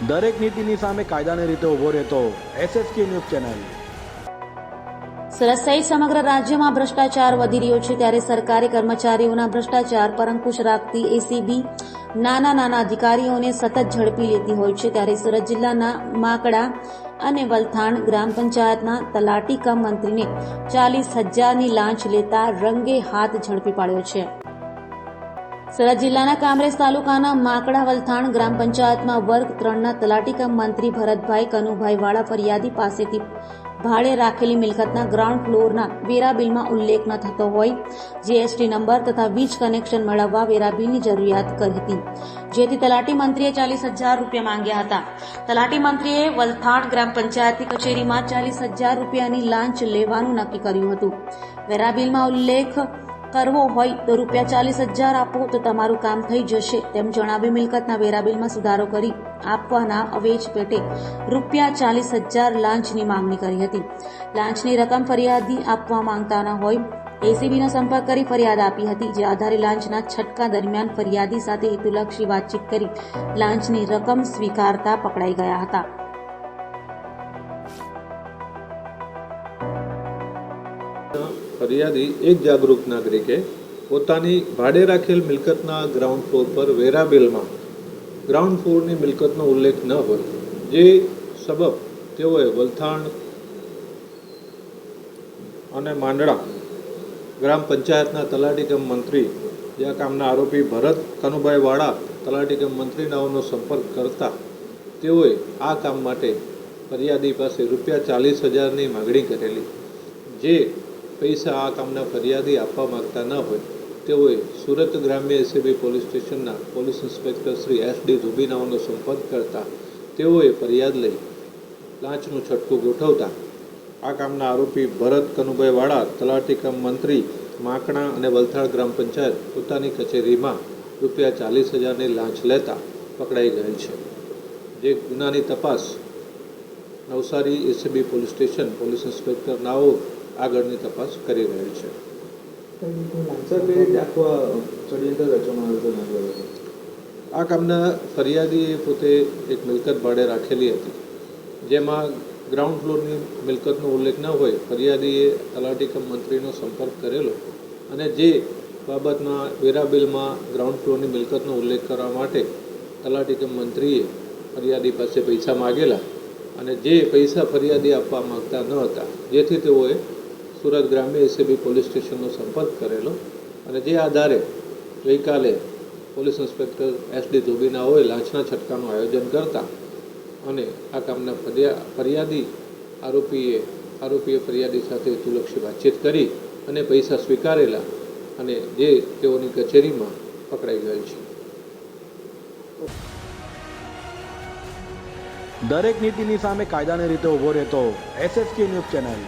દરેક નીતિની સામે કાયદાની રીતે ઊભો રહેતો SSK ન્યૂઝ ચેનલ। સુરત સહિત સમગ્ર રાજ્યમાં ભ્રષ્ટાચાર વધી રહ્યો છે, ત્યારે સરકારી કર્મચારીઓના ભ્રષ્ટાચાર પર અંકુશ રાખતી એસીબી નાના અધિકારીઓને સતત ઝડપી લેતી હોય છે। ત્યારે સુરત જિલ્લાના માકડા અને વલથાણ ગ્રામ પંચાયતના તલાટી કમ મંત્રીને 40,000ની લાંચ લેતા રંગે હાથ ઝડપી પાડ્યો છે। સુરત જિલ્લાના કામરેજ તાલુકાના માકડા વલથાણ ગ્રામ પંચાયતમાં વર્ગ 3ના તલાટી કમ મંત્રી ભરતભાઈ કનુભાઈ વાળા ફરિયાદી પાસેથી ભાડે રાખેલી મિલકતના ગ્રાઉન્ડ ફ્લોરના વેરા બિલમાં ઉલ્લેખ ન થતો હોય જીએસટી નંબર તથા વીજ કનેક્શન મેળવવા વેરા બિલની જરૂરિયાત કરી હતી, જેથી તલાટી મંત્રીએ 40,000 રૂપિયા માંગ્યા હતા। તલાટી મંત્રીએ વલથાણ ગ્રામ પંચાયતની કચેરીમાં 40,000 રૂપિયાની લાંચ લેવાનું નક્કી કર્યું હતું। વેરા બિલમાં ઉલ્લેખ કરવો હોય તો રૂપિયા 40,000 આપો તો તમારું કામ થઈ જશે તેમ જણાવી મિલકતના વેરા બિલમાં સુધારો કરી આપવાના અવેજ પેટે રૂપિયા 40,000 લાંચની માંગણી કરી હતી। લાંચની રકમ ફરિયાદી આપવા માંગતા ન હોય એસીબીનો સંપર્ક કરી ફરિયાદ આપી હતી, જે આધારે લાંચના છટકા દરમિયાન ફરિયાદી સાથે હેતુલક્ષી વાતચીત કરી લાંચની રકમ સ્વીકારતા પકડાઈ ગયા હતા। ફરિયાદી એક જાગૃત નાગરિકે પોતાની ભાડે રાખેલ મિલકતના ગ્રાઉન્ડ ફ્લોર પર વેરા બિલમાં ગ્રાઉન્ડ ફ્લોરની મિલકતનો ઉલ્લેખ ન હોય, જે સબબ તેઓએ વલથાણ અને માંડળા ગ્રામ પંચાયતના તલાટી કમ મંત્રી જે કામના આરોપી ભરત કનુભાઈ વાળા તલાટી કમ મંત્રીનાઓનો સંપર્ક કરતા તેઓએ આ કામ માટે ફરિયાદી પાસે રૂપિયા 40,000ની માગણી કરેલી, જે પૈસા આ કામના ફરિયાદી આપવા માંગતા ન હોય તેઓએ સુરત ગ્રામ્ય એસીબી પોલીસ સ્ટેશનના પોલીસ ઇન્સ્પેક્ટર શ્રી SD ધુબીનાઓનો સંપર્ક કરતા તેઓએ ફરિયાદ લઈ લાંચનું છટકું ગોઠવતા આ કામના આરોપી ભરત કનુભાઈ વાળા તલાટી કમ મંત્રી માકણા અને વલથાણ ગ્રામ પંચાયત પોતાની કચેરીમાં રૂપિયા 40,000ની લાંચ લેતા પકડાઈ ગયેલ છે, જે ગુનાની તપાસ Navsari ACB police station police inspector નાઓ આગળની તપાસ કરી રહેલ છે। આ કામના ફરિયાદીએ પોતે એક મિલકત ભાડે રાખેલી હતી, જેમાં ગ્રાઉન્ડ ફ્લોરની મિલકતનો ઉલ્લેખ ન હોય ફરિયાદીએ તલાટી કમ મંત્રીનો સંપર્ક કરેલો અને જે બાબતમાં વેરા બિલમાં ગ્રાઉન્ડ ફ્લોરની મિલકતનો ઉલ્લેખ કરવા માટે તલાટી કમ મંત્રીએ ફરિયાદી પાસે પૈસા માગેલા અને જે પૈસા ફરિયાદી આપવા માગતા ન હતા, જેથી તેઓએ સુરત ગ્રામ્ય એસીબી પોલીસ સ્ટેશનનો સંપર્ક કરેલો અને જે આધારે ગઈકાલે પોલીસ ઇન્સ્પેક્ટર SD ધોબીનાઓએ લાંચના છટકાનું આયોજન કરતા અને આ કામના આરોપીએ ફરિયાદી સાથે હેતુલક્ષી વાતચીત કરી અને પૈસા સ્વીકારેલા અને જે તેઓની કચેરીમાં પકડાઈ ગયેલ છે। દરેક નીતિની સામે કાયદાની રીતે ઊભો રહેતો SSK ન્યૂઝ ચેનલ।